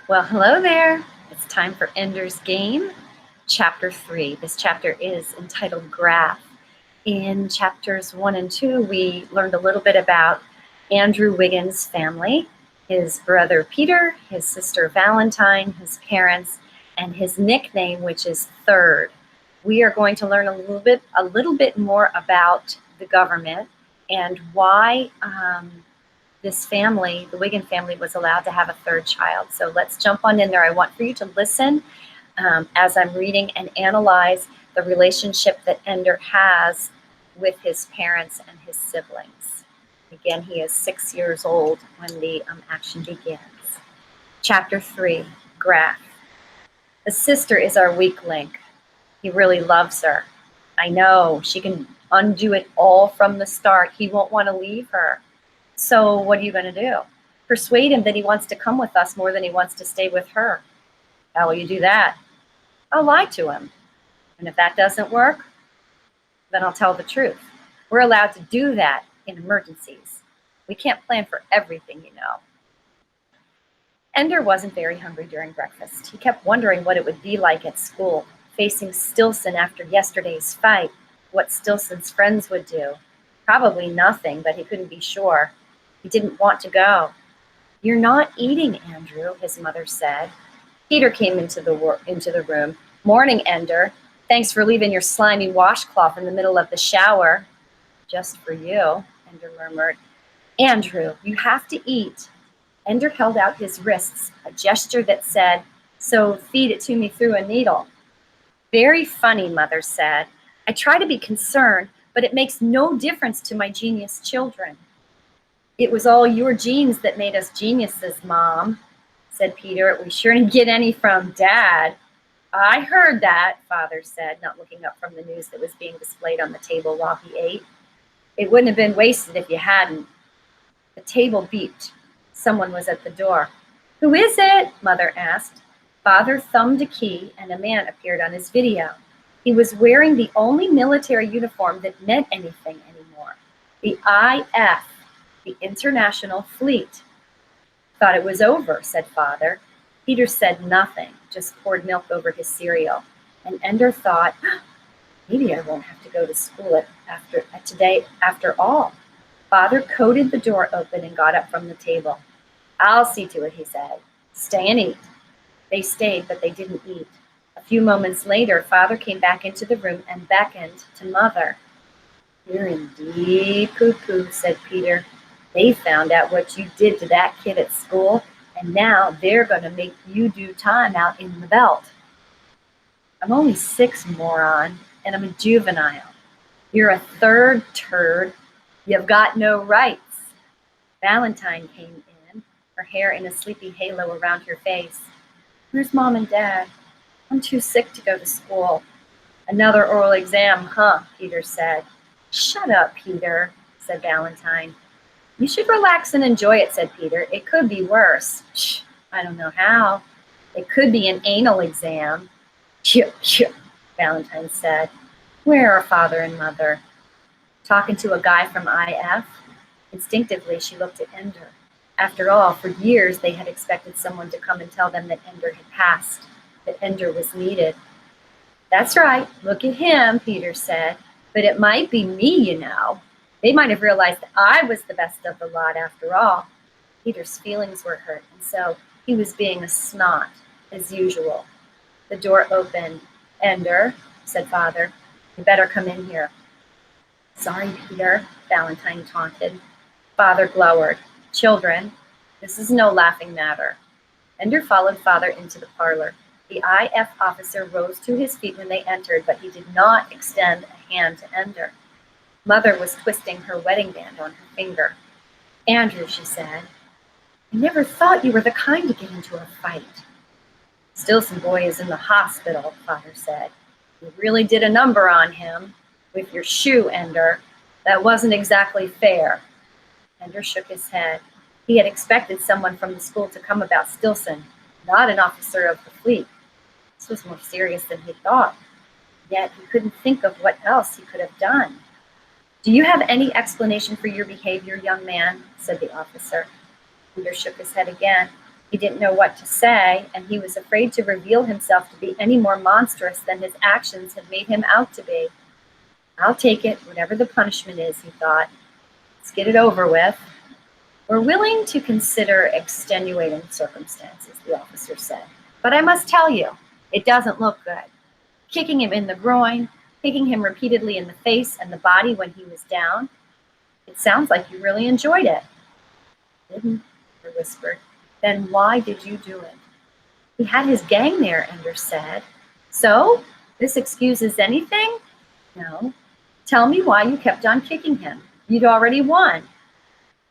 Well, hello there. It's time for Ender's Game, Chapter 3. This chapter is entitled Graph. In chapters 1 and 2, we learned a little bit about Andrew Wiggins' family, his brother Peter, his sister Valentine, his parents, and his nickname, which is Third. We are going to learn a little bit more about the government and why this family, the Wiggin family, was allowed to have a third child. So let's jump on in there. I want for you to listen as I'm reading and analyze the relationship that Ender has with his parents and his siblings. Again, he is 6 years old when the action begins. Chapter 3, Graph. The sister is our weak link. He really loves her. I know, she can undo it all from the start. He won't want to leave her. So what are you going to do? Persuade him that he wants to come with us more than he wants to stay with her. How will you do that? I'll lie to him. And if that doesn't work, then I'll tell the truth. We're allowed to do that in emergencies. We can't plan for everything, you know. Ender wasn't very hungry during breakfast. He kept wondering what it would be like at school, facing Stilson after yesterday's fight, what Stilson's friends would do. Probably nothing, but he couldn't be sure. He didn't want to go. You're not eating, Andrew, his mother said. Peter came into the room. Morning, Ender. Thanks for leaving your slimy washcloth in the middle of the shower. Just for you, Ender murmured. Andrew, you have to eat. Ender held out his wrists, a gesture that said, so feed it to me through a needle. Very funny, Mother said. I try to be concerned, but it makes no difference to my genius children. It was all your genes that made us geniuses, Mom, said Peter. We sure didn't get any from Dad. I heard that, Father said, not looking up from the news that was being displayed on the table while he ate. It wouldn't have been wasted if you hadn't. The table beeped. Someone was at the door. Who is it? Mother asked. Father thumbed a key and a man appeared on his video. He was wearing the only military uniform that meant anything anymore. The IF. The International Fleet. Thought it was over, said Father. Peter said nothing, just poured milk over his cereal. And Ender thought, maybe I won't have to go to school today after all. Father coated the door open and got up from the table. I'll see to it, he said. Stay and eat. They stayed, but they didn't eat. A few moments later, Father came back into the room and beckoned to Mother. You're in deep poo-poo, said Peter. They found out what you did to that kid at school, and now they're going to make you do time out in the belt. I'm only 6, moron, and I'm a juvenile. You're a third turd. You've got no rights. Valentine came in, her hair in a sleepy halo around her face. Where's Mom and Dad? I'm too sick to go to school. Another oral exam, huh? Peter said. Shut up, Peter, said Valentine. You should relax and enjoy it, said Peter. It could be worse. Shh, I don't know how. It could be an anal exam. Phew, phew, Valentine said. Where are Father and Mother? Talking to a guy from IF? Instinctively, she looked at Ender. After all, for years they had expected someone to come and tell them that Ender had passed, that Ender was needed. That's right, look at him, Peter said. But it might be me, you know. They might have realized that I was the best of the lot after all. Peter's feelings were hurt, and so he was being a snot, as usual. The door opened. Ender, said Father, you better come in here. Sorry, Peter, Valentine taunted. Father glowered. Children, this is no laughing matter. Ender followed Father into the parlor. The IF officer rose to his feet when they entered, but he did not extend a hand to Ender. Mother was twisting her wedding band on her finger. Andrew, she said, I never thought you were the kind to get into a fight. Stilson boy is in the hospital, Father said. You really did a number on him. With your shoe, Ender. That wasn't exactly fair. Ender shook his head. He had expected someone from the school to come about Stilson, not an officer of the fleet. This was more serious than he thought. Yet he couldn't think of what else he could have done. Do you have any explanation for your behavior, young man? Said the officer. Peter shook his head again. He didn't know what to say, and he was afraid to reveal himself to be any more monstrous than his actions had made him out to be. I'll take it, whatever the punishment is, he thought. Let's get it over with. We're willing to consider extenuating circumstances, the officer said. But I must tell you, it doesn't look good. Kicking him in the groin, kicking him repeatedly in the face and the body when he was down. It sounds like you really enjoyed it. Didn't, I whispered. Then why did you do it? He had his gang there, Ender's said. So, this excuses anything? No. Tell me why you kept on kicking him. You'd already won.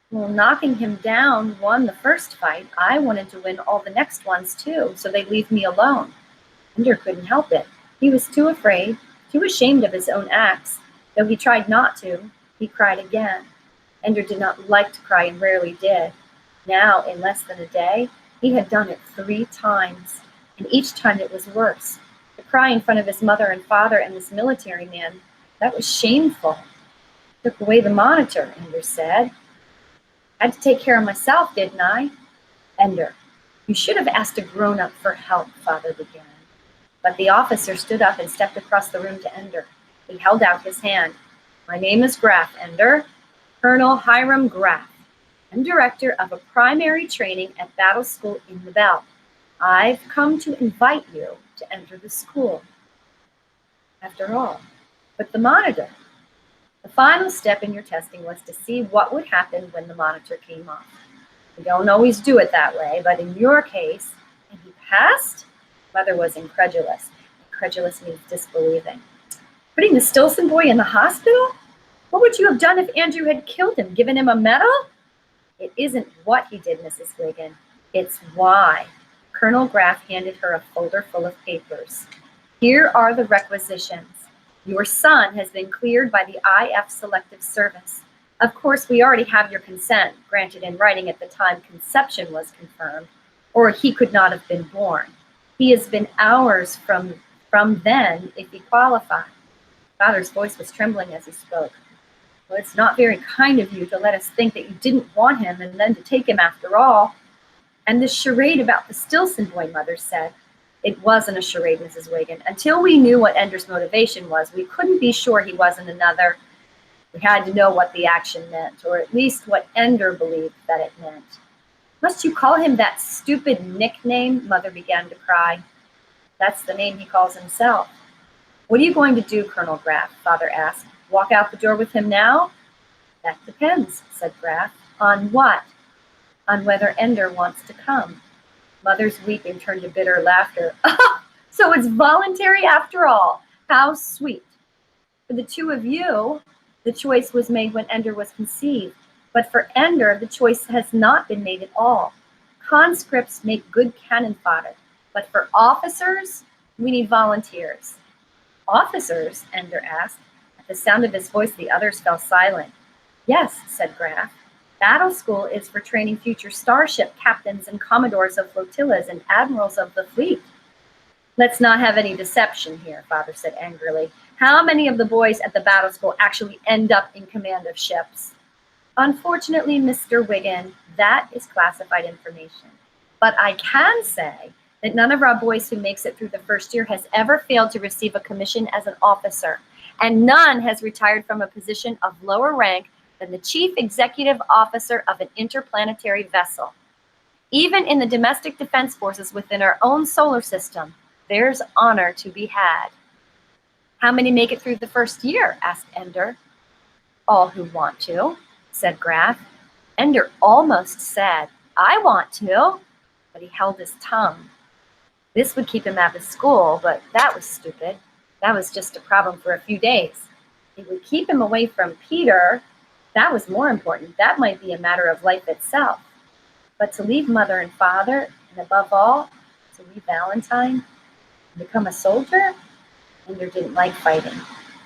Well, knocking him down won the first fight. I wanted to win all the next ones too, so they'd leave me alone. Ender couldn't help it. He was too afraid, too ashamed of his own acts. Though he tried not to, he cried again. Ender did not like to cry and rarely did. Now, in less than a day, he had done it 3 times, and each time it was worse. To cry in front of his mother and father and this military man, that was shameful. Took away the monitor, Ender said. Had to take care of myself, didn't I? Ender, you should have asked a grown-up for help, Father began. But the officer stood up and stepped across the room to Ender. He held out his hand. My name is Graff, Ender. Colonel Hiram Graff. I'm director of a primary training at Battle School in the Bell. I've come to invite you to enter the school. After all, but the monitor. The final step in your testing was to see what would happen when the monitor came off. We don't always do it that way, but in your case, and he passed? Mother was incredulous. Incredulous means disbelieving. Putting the Stilson boy in the hospital? What would you have done if Andrew had killed him? Given him a medal? It isn't what he did, Mrs. Wiggin. It's why. Colonel Graff handed her a folder full of papers. Here are the requisitions. Your son has been cleared by the IF Selective Service. Of course, we already have your consent, granted in writing at the time conception was confirmed, or he could not have been born. He has been hours from then if he qualified. Father's voice was trembling as he spoke. Well, it's not very kind of you to let us think that you didn't want him and then to take him after all. And this charade about the Stilson boy, Mother said. It wasn't a charade, Mrs. Wiggin. Until we knew what Ender's motivation was, we couldn't be sure he wasn't another. We had to know what the action meant, or at least what Ender believed that it meant. Must you call him that stupid nickname? Mother began to cry. That's the name he calls himself. What are you going to do, Colonel Graff? Father asked. Walk out the door with him now? That depends, said Graff. On what? On whether Ender wants to come. Mother's weeping turned to bitter laughter. Oh, so it's voluntary after all. How sweet. For the two of you, the choice was made when Ender was conceived. But for Ender, the choice has not been made at all. Conscripts make good cannon fodder. But for officers, we need volunteers. Officers? Ender asked. At the sound of his voice, the others fell silent. Yes, said Graff. Battle School is for training future starship captains and commodores of flotillas and admirals of the fleet. Let's not have any deception here, Father said angrily. How many of the boys at the Battle School actually end up in command of ships? Unfortunately, Mr. Wiggin, that is classified information. But I can say that none of our boys who makes it through the first year has ever failed to receive a commission as an officer, and none has retired from a position of lower rank than the chief executive officer of an interplanetary vessel. Even in the domestic defense forces within our own solar system, there's honor to be had. How many make it through the first year? Asked Ender. All who want to, said Graff. Ender almost said, I want to, but he held his tongue. This would keep him out of school, but that was stupid. That was just a problem for a few days. It would keep him away from Peter. That was more important. That might be a matter of life itself. But to leave Mother and Father, and above all, to leave Valentine, and become a soldier, Ender didn't like fighting.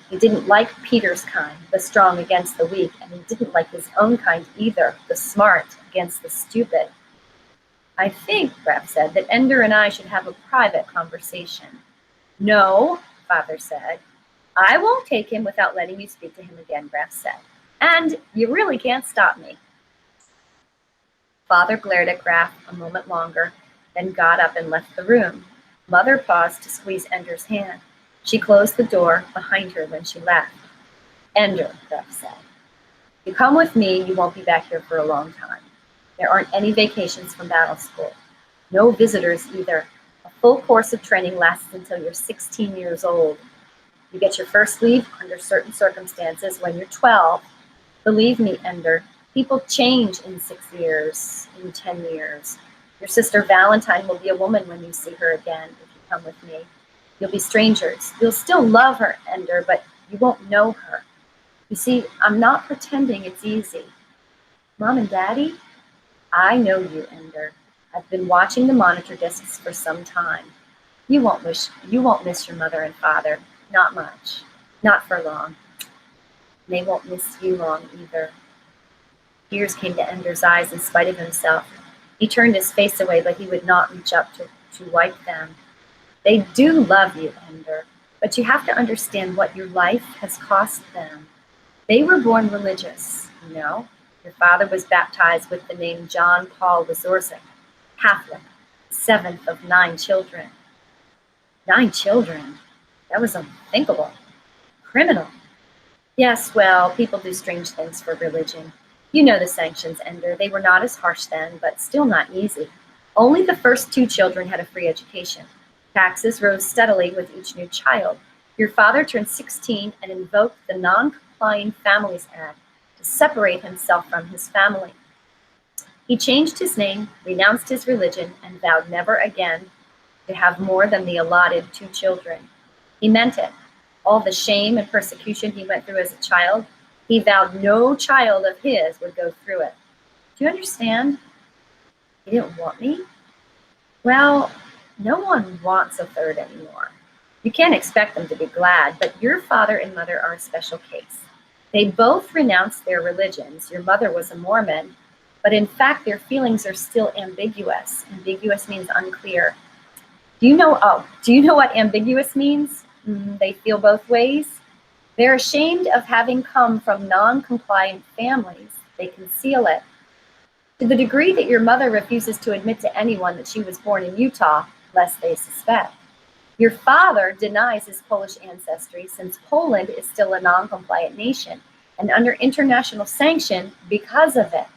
He didn't like Peter's kind, the strong against the weak, and he didn't like his own kind either, the smart against the stupid. I think, Graff said, that Ender and I should have a private conversation. No, Father said. I won't take him without letting you speak to him again, Graff said. And you really can't stop me. Father glared at Graf a moment longer, then got up and left the room. Mother paused to squeeze Ender's hand. She closed the door behind her when she left. Ender, Graf said, if you come with me, you won't be back here for a long time. There aren't any vacations from battle school. No visitors either. A full course of training lasts until you're 16 years old. You get your first leave under certain circumstances when you're 12. Believe me, Ender, people change in 6 years, in 10 years. Your sister Valentine will be a woman when you see her again if you come with me. You'll be strangers. You'll still love her, Ender, but you won't know her. You see, I'm not pretending it's easy. Mom and Daddy, I know you, Ender. I've been watching the monitor discs for some time. You won't miss your mother and father. Not much. Not for long. They won't miss you long either. Tears came to Ender's eyes in spite of himself. He turned his face away, but he would not reach up to wipe them. They do love you, Ender, but you have to understand what your life has cost them. They were born religious, you know. Your father was baptized with the name John Paul Wazorzik, Catholic, 7th of 9 children. 9 children? That was unthinkable. Criminal. Yes, well, people do strange things for religion. You know the sanctions, Ender. They were not as harsh then, but still not easy. Only the first 2 children had a free education. Taxes rose steadily with each new child. Your father turned 16 and invoked the Non-Complying Families Act to separate himself from his family. He changed his name, renounced his religion, and vowed never again to have more than the allotted 2 children. He meant it. All the shame and persecution he went through as a child, he vowed no child of his would go through it. Do you understand? He didn't want me? Well, no one wants a third anymore. You can't expect them to be glad, but your father and mother are a special case. They both renounced their religions. Your mother was a Mormon, but in fact their feelings are still ambiguous. Ambiguous means unclear. Do you know what ambiguous means? They feel both ways. They're ashamed of having come from non-compliant families. They conceal it. To the degree that your mother refuses to admit to anyone that she was born in Utah, lest they suspect. Your father denies his Polish ancestry since Poland is still a non-compliant nation and under international sanction because of it.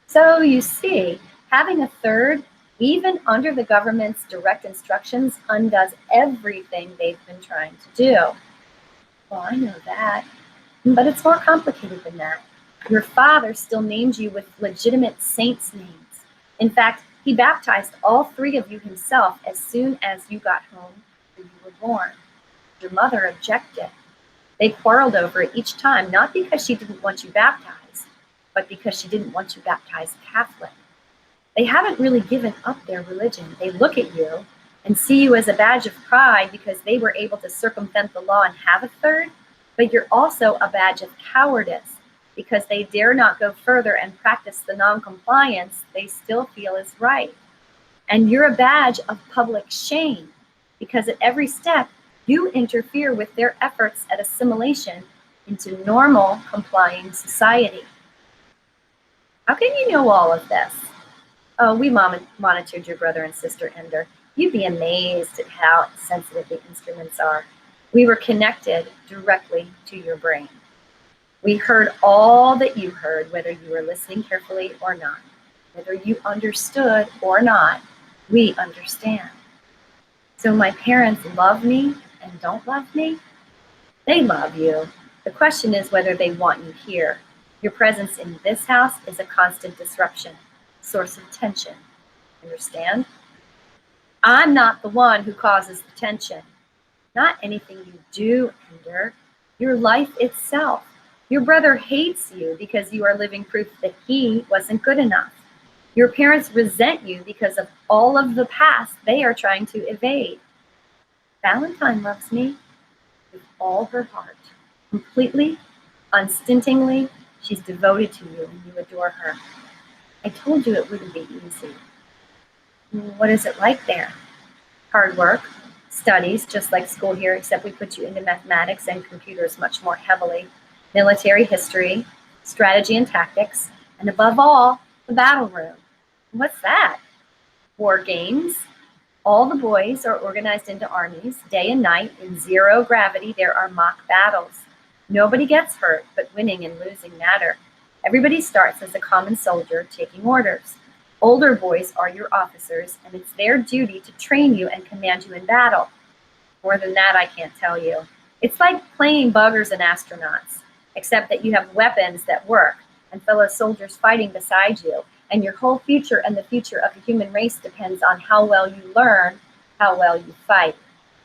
So you see, having a third, even under the government's direct instructions, undoes everything they've been trying to do. Well, I know that, but it's more complicated than that. Your father still names you with legitimate saints' names. In fact, he baptized all 3 of you himself as soon as you got home and you were born. Your mother objected. They quarreled over it each time, not because she didn't want you baptized, but because she didn't want you baptized Catholic. They haven't really given up their religion. They look at you and see you as a badge of pride because they were able to circumvent the law and have a third, but you're also a badge of cowardice because they dare not go further and practice the non-compliance they still feel is right. And you're a badge of public shame because at every step you interfere with their efforts at assimilation into normal complying society. How can you know all of this? Oh, we monitored your brother and sister, Ender. You'd be amazed at how sensitive the instruments are. We were connected directly to your brain. We heard all that you heard, whether you were listening carefully or not. Whether you understood or not, we understand. So my parents love me and don't love me? They love you. The question is whether they want you here. Your presence in this house is a constant disruption, source of tension. Understand? I'm not the one who causes the tension. Not anything you do, Ender. Your life itself. Your brother hates you because you are living proof that he wasn't good enough. Your parents resent you because of all of the past they are trying to evade. Valentine loves me with all her heart. Completely, unstintingly, she's devoted to you and you adore her. I told you it wouldn't be easy. What is it like there? Hard work, studies, just like school here, except we put you into mathematics and computers much more heavily, military history, strategy and tactics, and above all, the battle room. What's that? War games. All the boys are organized into armies. Day and night, in zero gravity, there are mock battles. Nobody gets hurt, but winning and losing matter. Everybody starts as a common soldier taking orders. Older boys are your officers, and it's their duty to train you and command you in battle. More than that, I can't tell you. It's like playing buggers and astronauts, except that you have weapons that work and fellow soldiers fighting beside you, and your whole future and the future of the human race depends on how well you learn, how well you fight.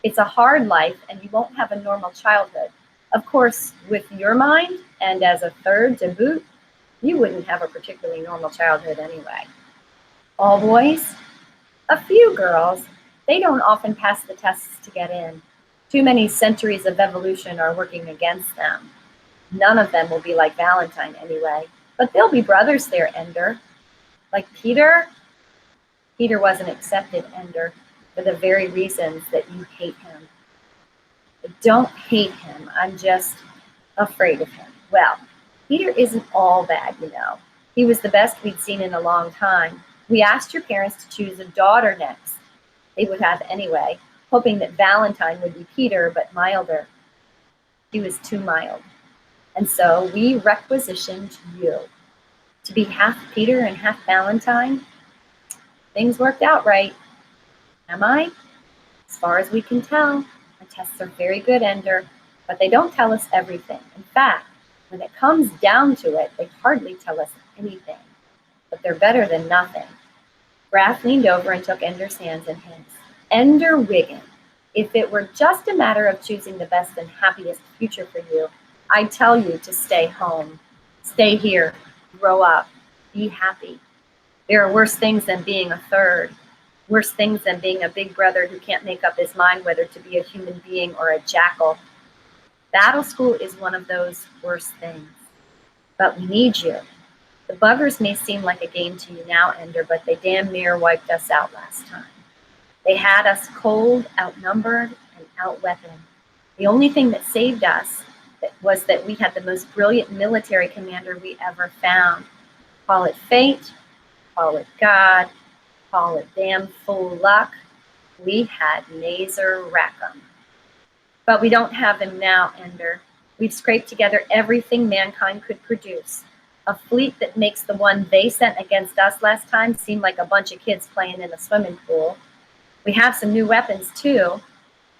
It's a hard life, and you won't have a normal childhood. Of course, with your mind, and as a third to boot, you wouldn't have a particularly normal childhood anyway. All boys? A few girls. They don't often pass the tests to get in. Too many centuries of evolution are working against them. None of them will be like Valentine anyway, but they'll be brothers there, Ender. Like Peter? Peter wasn't accepted, Ender, for the very reasons that you hate him. I don't hate him, I'm just afraid of him. Well, Peter isn't all bad, you know. He was the best we'd seen in a long time. We asked your parents to choose a daughter next. They would have anyway, hoping that Valentine would be Peter, but milder. He was too mild. And so we requisitioned you to be half Peter and half Valentine. Things worked out right. Am I? As far as we can tell. The tests are very good, Ender, but they don't tell us everything. In fact, when it comes down to it, they hardly tell us anything. But they're better than nothing. Graf leaned over and took Ender's hands in his. Ender Wiggin, if it were just a matter of choosing the best and happiest future for you, I'd tell you to stay home. Stay here. Grow up. Be happy. There are worse things than being a third. Worse things than being a big brother who can't make up his mind whether to be a human being or a jackal. Battle school is one of those worst things. But we need you. The buggers may seem like a game to you now, Ender, but they damn near wiped us out last time. They had us cold, outnumbered, and outweaponed. The only thing that saved us was that we had the most brilliant military commander we ever found. Call it fate, call it God, call it damn fool luck. We had Mazer Rackham. But we don't have him now, Ender. We've scraped together everything mankind could produce. A fleet that makes the one they sent against us last time seem like a bunch of kids playing in a swimming pool. We have some new weapons, too.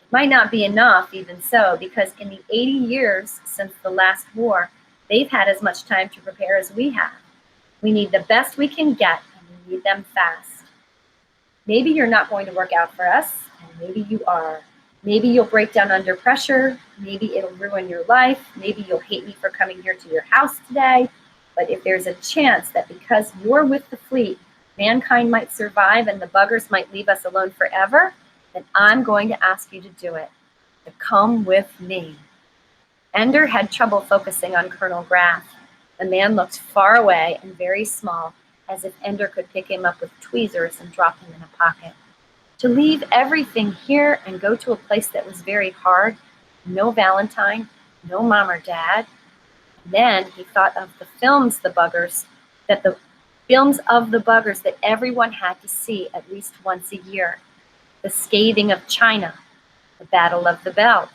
It might not be enough, even so, because in the 80 years since the last war, they've had as much time to prepare as we have. We need the best we can get, and we need them fast. Maybe you're not going to work out for us, and maybe you are. Maybe you'll break down under pressure. Maybe it'll ruin your life. Maybe you'll hate me for coming here to your house today. But if there's a chance that because you're with the fleet, mankind might survive and the buggers might leave us alone forever, then I'm going to ask you to do it, to come with me. Ender had trouble focusing on Colonel Graf. The man looked far away and very small, as if Ender could pick him up with tweezers and drop him in a pocket. To leave everything here and go to a place that was very hard, no Valentine, no mom or dad. And then he thought of the films of the buggers that everyone had to see at least once a year. The Scathing of China, the Battle of the Belt,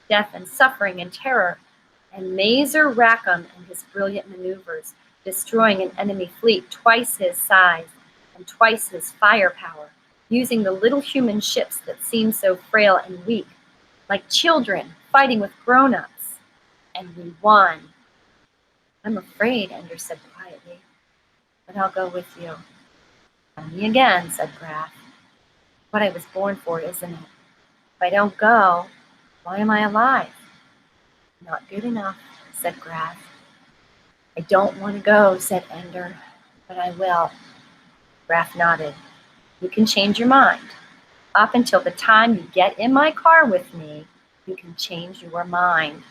Death and Suffering and Terror, and Mazer Rackham and his brilliant maneuvers, destroying an enemy fleet twice his size and twice his firepower, using the little human ships that seemed so frail and weak, like children fighting with grown-ups. And we won. I'm afraid, Ender said quietly, but I'll go with you. Tell me again, said Graf. What I was born for, isn't it? If I don't go, why am I alive? Not good enough, said Graf. I don't want to go, said Ender, but I will. Graf nodded. You can change your mind. Up until the time you get in my car with me, you can change your mind.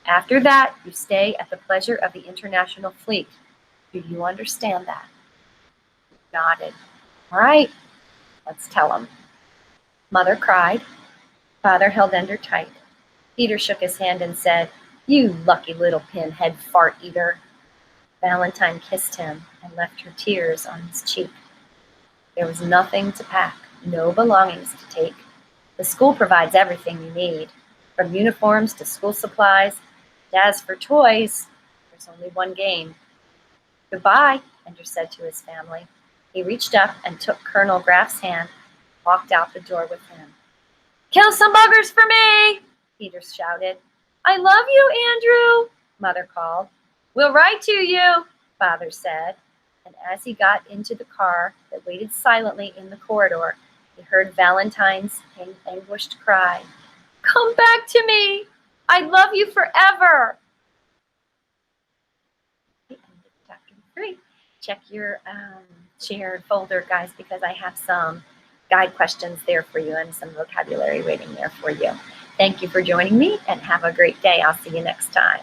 After that, you stay at the pleasure of the international fleet. Do you understand that? He nodded. All right, let's tell him. Mother cried. Father held Ender tight. Peter shook his hand and said, You lucky little pinhead fart eater. Valentine kissed him and left her tears on his cheek. There was nothing to pack, no belongings to take. The school provides everything you need, from uniforms to school supplies. And as for toys, there's only one game. Goodbye, Ender said to his family. He reached up and took Colonel Graff's hand, walked out the door with him. Kill some buggers for me, Peter shouted. I love you, Andrew, Mother called. We'll write to you, Father said. And as he got into the car that waited silently in the corridor, he heard Valentine's anguished cry. Come back to me. I love you forever. The end of chapter 3. Check your shared folder, guys, because I have some guide questions there for you and some vocabulary waiting there for you. Thank you for joining me and have a great day. I'll see you next time.